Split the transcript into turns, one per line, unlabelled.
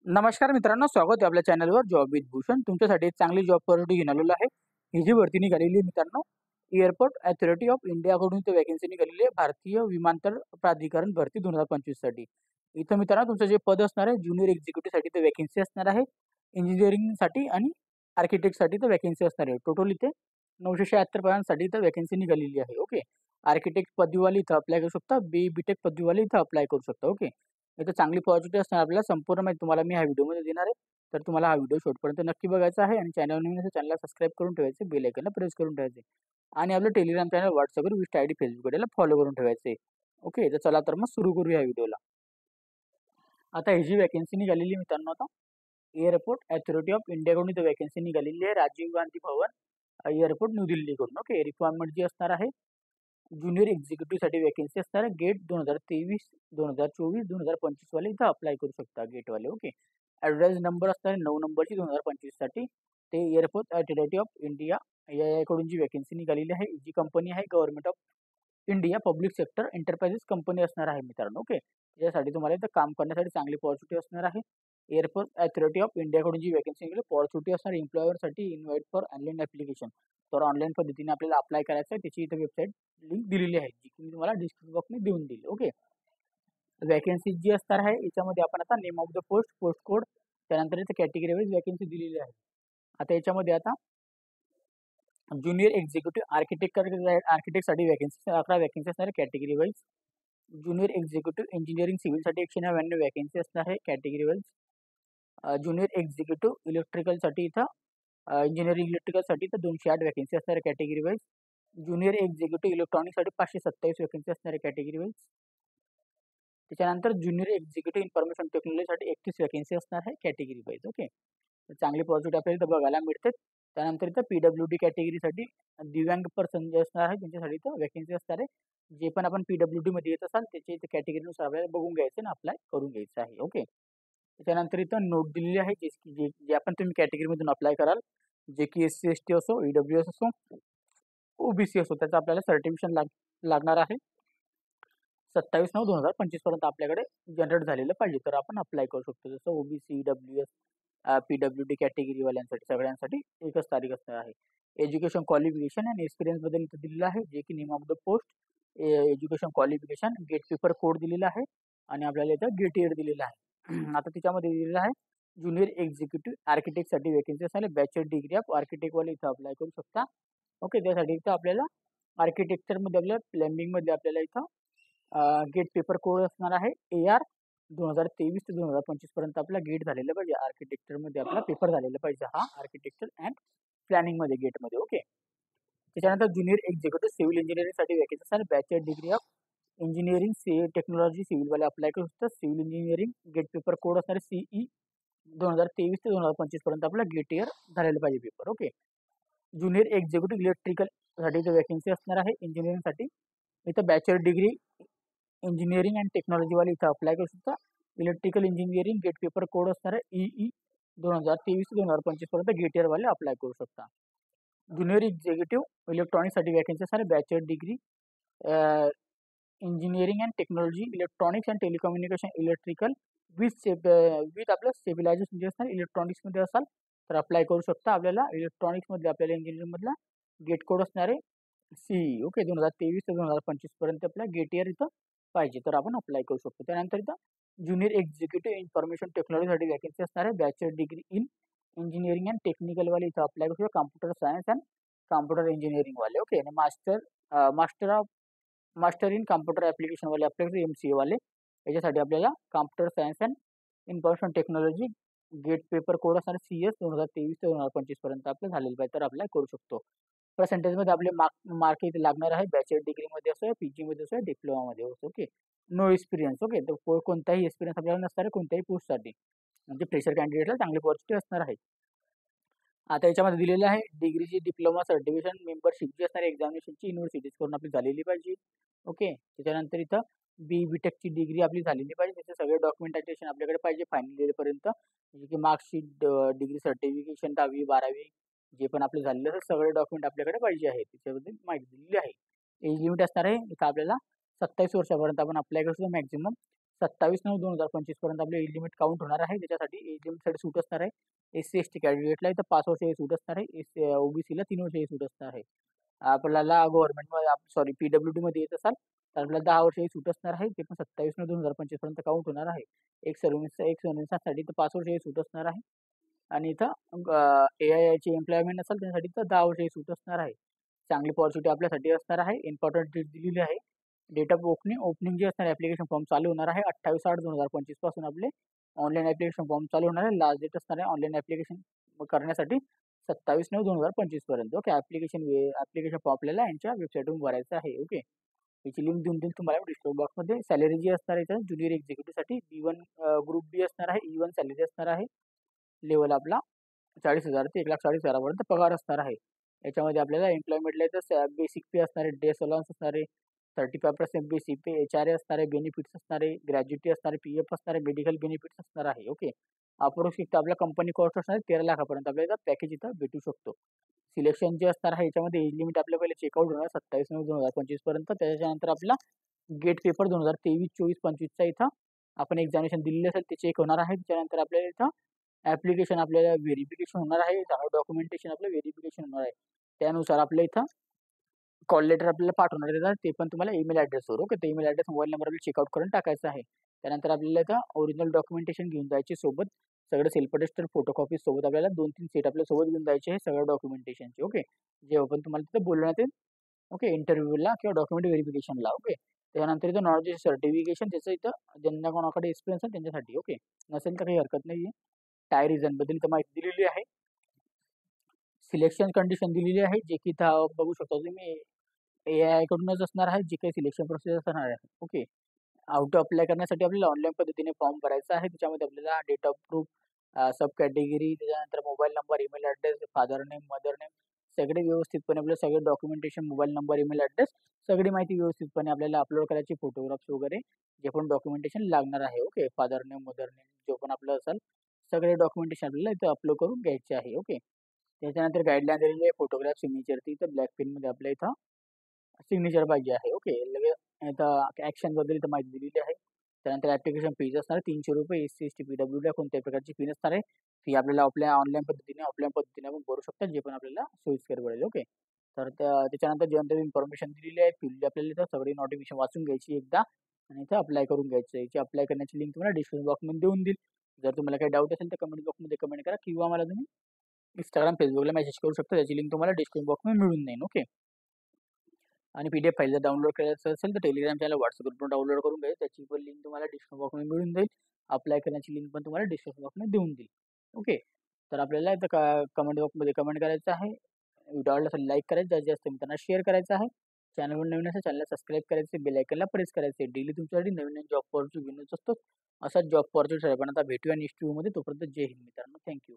नमस्कार मित्रांनो, स्वागत आहे आपल्या चॅनलवर जॉब विथ भूषण. तुमच्यासाठी एक चांगली जॉब ऑपॉर्च्युनिटी घेऊन आलेलो आहे. ही जी भरती निघालेली आहे मित्रांनो, एअरपोर्ट अथॉरिटी ऑफ इंडियाकडून इथे वॅकन्सी निघालेली आहे. भारतीय विमानतळ प्राधिकरण भरती 2025 साठी. इथं मित्रांनो तुमचं जे पद असणार आहे ज्युनियर एक्झिक्युटिव्हसाठी ते वॅकन्सी असणार आहे. इंजिनिअरिंगसाठी आणि आर्किटेक्टसाठी तर वॅकन्सी असणार आहे. टोटल इथे 976 पदांसाठी इथं वॅकन्सी निघालेली आहे. ओके. आर्किटेक्ट पदवीवाले इथं अप्लाय करू शकता. बीटेक पदवीवाले इथं अप्लाय करू शकता. ओके. इथं चांगली पॉझिटिव्ह असणार आपल्याला संपूर्ण माहिती तुम्हाला मी ह्या व्हिडिओमध्ये देणार आहे. तर तुम्हाला हा व्हिडिओ शेवटपर्यंत नक्की बघायचा आहे आणि चॅनल नवीन असेल चॅनलला सबस्क्राईब करून ठेवायचे, बेल आयकॉनला प्रेस करून ठेवायचे आणि आपलं टेलिग्राम चॅनल, व्हॉट्सअपवर, इन्स्टा आयडी, फेसबुक आयडीला फॉलो करून ठेवायचे. ओके. तर चला तर मग सुरू करूया या व्हिडिओला. आता ही जी वॅकन्सी निघालेली मित्रांनो, आता एअरपोर्ट अथॉरिटी ऑफ इंडियाकडून इथं वॅकन्सी निघालेली आहे. Rajiv Gandhi Bhavan airport new दिल्लीकडून. Okay. Requirement जी असणार आहे ज्युनियर एक्झिक्युटिव्हसाठी वॅकन्सी असणार आहे. गेट 2023, 2024, 2025 वाले इथं अप्लाय करू शकता गेटवाले. ओके. ॲड्रेस नंबर असणार आहे 9 नंबरची 2025 साठी. ते एअरपोर्ट अथॉरिटी ऑफ इंडिया याकडून जी वॅकन्सी निघालेली आहे, जी कंपनी आहे government of India public sector enterprises company असणार आहे मित्रांनो. ओके. त्यासाठी तुम्हाला इथं काम करण्यासाठी चांगली पॉझिटिव्ह असणार आहे. एअरपोर्ट अथॉरिटी ऑफ इंडियाकडून जी वॅकन्सी निघाली पॉझिटिव्ह असणार. एम्प्लॉयरसाठी इन्व्हाइट फॉर ऑनलाईन ॲप्लिकेशन. तर ऑनलाईन पद्धतीने आपल्याला अप्लाय करायचं आहे. त्याची इथं वेबसाईट लिंक दिलेली आहे, जी की मी तुम्हाला डिस्क्रिप्शन बॉक्समध्ये देऊन देईल. ओके. वॅकन्सी जी असणार आहे याच्यामध्ये आपण आता name of the post, post code, त्यानंतर इथे कॅटेगरी वाईज वॅकन्सी दिलेली आहे. आता याच्यामध्ये आता ज्युनियर एक्झिक्युटिव्ह आर्किटेक्टसाठी वॅकन्सी 11 वॅकन्सी असणार आहे category wise. Junior executive engineering सिव्हिलसाठी 199 वॅकन्सी असणार आहे कॅटेगरी वाईज. ज्युनियर एक्झिक्युटिव्ह इलेक्ट्रिकलसाठी इथं इंजिनिअरिंग इलेक्ट्रिकलसाठी इथं 208 वॅकन्सी असणार आहे कॅटेगरी वाईज. ज्युनियर एक्झिक्युटिव्ह इलेक्ट्रॉनिक्ससाठी 527 वॅकन्सी असणार आहे कॅटेगरी वाईज. त्याच्यानंतर ज्युनियर एक्झिक्युटिव्ह इन्फॉर्मेशन टेक्नॉलॉजीसाठी 31 वॅकन्सी असणार आहे कॅटेगरी वाईज. ओके. चांगली पॉझिटिव्ह आपल्याला इथं बघायला मिळते. त्यानंतर इथं पीडब्ल्यूडी कॅटेगरीसाठी दिव्यांग पर्सन जे असणार आहे त्यांच्यासाठी इथं वॅकन्सी असणार आहे. जे पण आपण पीडब्ल्यूडी मध्ये येत असाल त्याच्या इथं कॅटेगरीनुसार आपल्याला बघून घ्यायचं आणि अप्लाय करून घ्यायचं आहे. ओके. त्याच्यानंतर इथं नोट दिलेली आहे जे जे जे आपण तुम्ही कॅटेगरीमधून अप्लाय कराल, जे की SC ST असो, EWS असो, OBC असो, त्याचं आपल्याला सर्टिफिकेशन लागणार आहे. 27/9/2025 पर्यंत आपल्याकडे जनरेट झालेलं पाहिजे तर आपण अप्लाय करू शकतो. जसं OBC, EWS, पीडब्ल्यूडी कॅटेगरीवाल्यांसाठी सगळ्यांसाठी एकच तारीख असणार आहे. एज्युकेशन क्वालिफिकेशन आणि एक्सपिरियन्स बद्दल इथं दिलेलं आहे, जे की name of the post, education qualification, GATE paper code दिलेला आहे आणि आपल्याला इथं गेट इयर दिलेला आहे. आता त्याच्यामध्ये दिलेलं आहे ज्युनियर एक्झिक्युटिव्ह आर्किटेक्टसाठी वॅकन्सी असणार आहे. बॅचलर डिग्री ऑफ आर्किटेक्टवाले इथं अप्लाय करू शकता. ओके. त्यासाठी इथं आपल्याला आर्किटेक्चरमध्ये आपल्याला प्लंबिंगमध्ये आपल्याला इथं गेट पेपर कोड असणार आहे AR 2023 ते 2025 पर्यंत आपला गेट झालेला पाहिजे. आर्किटेक्चरमध्ये आपला पेपर झालेला पाहिजे हा आर्किटेक्चर अँड प्लॅनिंगमध्ये गेटमध्ये. ओके. त्याच्यानंतर ज्युनियर एक्झिक्युटिव्ह सिव्हिल इंजिनिअरिंगसाठी वॅकन्सी असणार. Bachelor degree of engineering technology सिव्हिलवाले अप्लाय करू शकतात. Civil engineering gate paper code असणार CE 2023 ते 2025 पर्यंत आपला गेट इयर झालेला पाहिजे पेपर. ओके. ज्युनियर एक्झिक्युटिव्ह इलेक्ट्रिकलसाठी इथं वॅकन्सी असणार आहे इंजिनिअरिंगसाठी. इथं बॅचलर डिग्री इंजिनिअरिंग अँड टेक्नॉलॉजीवाले इथं अप्लाय करू शकता. Electrical engineering gate paper code असणार आहे EE 2023 ते 2025 पर्यंत गेट इयरवाले अप्लाय करू शकता. ज्युनियर एक्झिक्युटिव्ह इलेक्ट्रॉनिक्ससाठी वॅकन्सी असणार आहे. Bachelor degree engineering and technology electronics and telecommunication electrical with आपलं स्टेबिलायझेशन जे असणार इलेक्ट्रॉनिक्समध्ये असाल तर अप्लाय करू शकता. आपल्याला इलेक्ट्रॉनिक्समध्ये आपल्याला इंजिनिअरिंगमधला गेट कोड असणार आहे CE. ओके. 2023 ते 2025 पर्यंत आपला गेट इयर इथं पाहिजे तर आपण अप्लाय करू शकतो. त्यानंतर इथं ज्युनियर एक्झिक्युटिव्ह इन्फॉर्मेशन टेक्नॉलॉजीसाठी वॅकन्सी असणार आहे. Bachelor degree in engineering and टेक्निकलवाले इथं अप्लाय करू शकतो. कॉम्प्युटर सायन्स अँड कॉम्प्युटर इंजिनिअरिंगवाले. ओके. आणि मास्टर इन कॉम्प्युटर ॲप्लिकेशनवाले अप्लाय करू MCA वाले. याच्यासाठी आपल्याला computer science and information technology gate paper code असणार CS 2023 ते 2025 पर्यंत आपलं झालेलं पाहिजे तर अप्लाय करू शकतो. पर्सेंटेजमध्ये आपले मार्क इथे लागणार आहे. बॅचलर डिग्रीमध्ये असो, PG मध्ये असो, डिप्लोमामध्ये असो. ओके. No experience. ओके. तर कोणताही एक्सपिरियन्स आपल्याला नसणार आहे कोणत्याही पोस्टसाठी, म्हणजे फ्रेशर कॅन्डिडेटला चांगली पॉझिटिव्ह असणार आहे. आता याच्यामध्ये दिलेलं आहे डिग्रीची डिप्लोमा सर्टिफिकेशन मेंबरशिप जी असणार एक्झामिनेशनची युनिव्हर्सिटीज करून आपली झालेली पाहिजे. ओके. त्याच्यानंतर इथं BTechची डिग्री आपली झालेली पाहिजे. त्याचे सगळे डॉक्युमेंटेशन आपल्याकडे पाहिजे फायनल इयरपर्यंत, म्हणजे की मार्कशीट, डिग्री सर्टिफिकेशन 10वी 12वी जे पण आपले झालेले असेल सगळे डॉक्युमेंट आपल्याकडे पाहिजे आहे. त्याच्याबद्दल माहिती दिलेली आहे. एज लिमिट असणार आहे इथं आपल्याला 27 वर्षापर्यंत आपण अप्लाय करू शकतो मॅक्झिमम. 27/9/2025 पर्यंत आपले एज लिमिट काउंट होणार आहे. त्याच्यासाठी एज लिमिटसाठी सूट असणार आहे. SC/ST कॅन्डिडेटला इथं 5 वर्ष हे सूट असणार आहे. OBCला 3 वर्ष हे सूट असणार आहे. आपल्याला गव्हर्नमेंटमध्ये सॉरी PWDमध्ये येत असाल तर आपल्याला 10 वर्ष ही सूट असणार आहे. ते पण 27/9/2025 पर्यंत काउंट होणार आहे. एक सर्व्हिससाठी तर 5 वर्ष ही सूट असणार आहे. आणि इथं AIIची एम्प्लॉयमेंट असेल त्यासाठी तर 10 वर्ष ही सूट असणार आहे. चांगली अपॉर्च्युनिटी आपल्यासाठी असणार आहे. इम्पॉर्टंट डेट दिलेली आहे. डेट ऑफ ओपनिंग जे असणार ॲप्लिकेशन फॉर्म चालू होणार आहे 28/8/2025 पासून आपले ऑनलाईन ॲप्लिकेशन फॉर्म चालू होणार आहे. लास्ट डेट असणार आहे ऑनलाईन ॲप्लिकेशन करण्यासाठी 27/9/2025 पर्यंत. ओके. ॲप्लिकेशन फॉर्म आपल्याला यांच्या वेबसाईटवरून भरायचं आहे. ओके. याची लिंक देऊन देईल तुम्हाला डिस्क्रिप्शन बॉक्समध्ये. सॅलरी जी असणार आहे इथं ज्युनियर एक्झिक्युटिव्हसाठी B1 ग्रुप बी असणार आहे. E1 सॅलरी असणार आहे. लेवल आपला 40,000 ते 1,40,000 पर्यंत पगार असणार आहे. याच्यामध्ये आपल्याला एम्प्लॉयमेंटला इथं बेसिक पे असणारे, डेस अलाउन्स असणारे, 35% बेसिक पे, HRA असणारे, बेनिफिट्स असणारे, ग्रॅज्युटी असणारे, PF असणारे, मेडिकल बेनिफिट्स असणार आहे. ओके. अप्रोक्सिमेट आपल्या कंपनी कॉस्ट असणार आहे 13 लाखापर्यंत आपल्याला पॅकेज इथं भेटू शकतो. सिलेक्शन जे असणार आहे याच्यामध्ये एज लिमिट आपल्या पहिले चेकआउट होणार 27/9/2025 पर्यंत. त्याच्यानंतर आपला गेट पेपर 2023, 24, 25चा इथं आपण एक्झामिनेशन दिलेली असेल ते चेक होणार आहे. त्याच्यानंतर आपल्याला इथं ॲप्लिकेशन आपल्याला व्हेरिफिकेशन होणार आहे. चांगलं डॉक्युमेंटेशन आपलं व्हेरिफिकेशन होणार आहे. त्यानुसार आपल्या इथं कॉल लेटर आपल्याला पाठवणार आहे. ते पण तुम्हाला ईमेल ॲड्रेसवर. ओके. ते ईमेल ॲड्रेस मोबाईल नंबर आपल्याला चेकआउट करून टाकायचा आहे. त्यानंतर आपल्याला इथं ओरिजिनल डॉक्युमेंटेशन घेऊन जायचे सोबत. सगळं सेल्फ अटेस्टेड फोटोकॉपी सोबत आपल्याला 2-3 सेट आपल्या सोबत घेऊन जायचे आहे सगळ्या डॉक्युमेंटेशनचे. ओके. जेव्हा पण तुम्हाला तिथं बोलवण्यात येईल. ओके. इंटरव्ह्यूला किंवा डॉक्युमेंट व्हेरिफिकेशनला. ओके. त्यानंतर इथं नॉलेज सर्टिफिकेशन त्याचं इथं ज्यांना कोणाकडे एक्सपिरियन्स आहे त्यांच्यासाठी. ओके. नसेल तर काही हरकत नाही आहे. टाय रिझनबद्दल इथं माहिती दिलेली आहे. सिलेक्शन कंडिशन दिलेली आहे जे की इथं बघू शकता तुम्ही AI कडूनच असणार आहे जी काही सिलेक्शन प्रोसेस असणार आहे. ओके. टू अप्लाय करण्यासाठी आपल्याला ऑनलाईन पद्धतीने फॉर्म भरायचा आहे. त्याच्यामध्ये आपल्याला date of proof, sub category, त्याच्यानंतर mobile number, email address, father name, mother name सगळे व्यवस्थितपणे आपलं सगळे documentation, mobile number, email address सगळी माहिती व्यवस्थितपणे आपल्याला अपलोड करायची. फोटोग्राफ्स वगैरे जे पण डॉक्युमेंटेशन लागणार आहे. Okay. Father name, mother name जो पण आपलं असेल सगळे डॉक्युमेंटेशन आपल्याला इथं अपलोड करून घ्यायचे आहे. ओके. त्याच्यानंतर गाईडलाईन दिलेली आहे. फोटोग्राफ सिग्नेचरची इथं ब्लॅक पेनमध्ये आपल्या इथं सिग्नेचर पाहिजे आहे. ओके. लगेच इथं ॲक्शनबद्दल इथं माहिती दिलेली आहे. त्यानंतर ॲप्लिकेशन फीज असणार आहे ₹300. SC/ST PWDला कोणत्याही प्रकारची फी नसणार आहे. फी आपल्याला ऑफलाईन पद्धतीने आपण भरू शकतो जे पण आपल्याला सोयीस्कर पडेल. ओके. तर त्याच्यानंतर जनरल इन्फॉर्मेशन दिलेली आहे. फील्ड आपल्याला इथं सगळी नोटिफिकेशन वाचून घ्यायची एकदा आणि इथं अप्लाय करून घ्यायचं. याची अप्लाय करण्याची लिंक तुम्हाला डिस्क्रिप्शन बॉक्समध्ये देऊन देईल. जर तुम्हाला काही डाऊट असेल तर कमेंट बॉक्समध्ये कमेंट करा किंवा मला तुम्ही Instagram, Facebookला मेसेज करू शकता. त्याची लिंक तुम्हाला डिस्क्रिप्शन बॉक्समध्ये मिळून जाईल. ओके. आणि PDF फाईल जर डाउनलोड करायचं असेल तर Telegram चॅनल, WhatsApp ग्रुपवर डाउनलोड करून घ्या. त्याची पण लिंक तुम्हाला डिस्क्रिप्शन बॉक्समध्ये मिळून जाईल. अप्लाय करण्याची लिंक पण तुम्हाला डिस्क्रिप्शन बॉक्समध्ये देऊन देईल. ओके. तर आपल्याला इथं कमेंट बॉक्समध्ये कमेंट करायचं आहे. व्हिडिओ आवडला असेल लाईक करायचं, जास्तीत जास्त मित्रांना शेअर करायचं आहे. चॅनलवर नवीन असेल चॅनलला सबस्क्राईब करायचे, बेल आयकनला प्रेस करायचे. डेली तुमच्यासाठी नवीन जॉब ऑपॉर्च्युनिटी घेऊनच असतो. असाच जॉब ऑपॉर्च्युनिटी पण आता भेटूया नेक्स्ट व्हिडिओमध्ये. तोपर्यंत जय हिंद मित्रांनो. Thank you.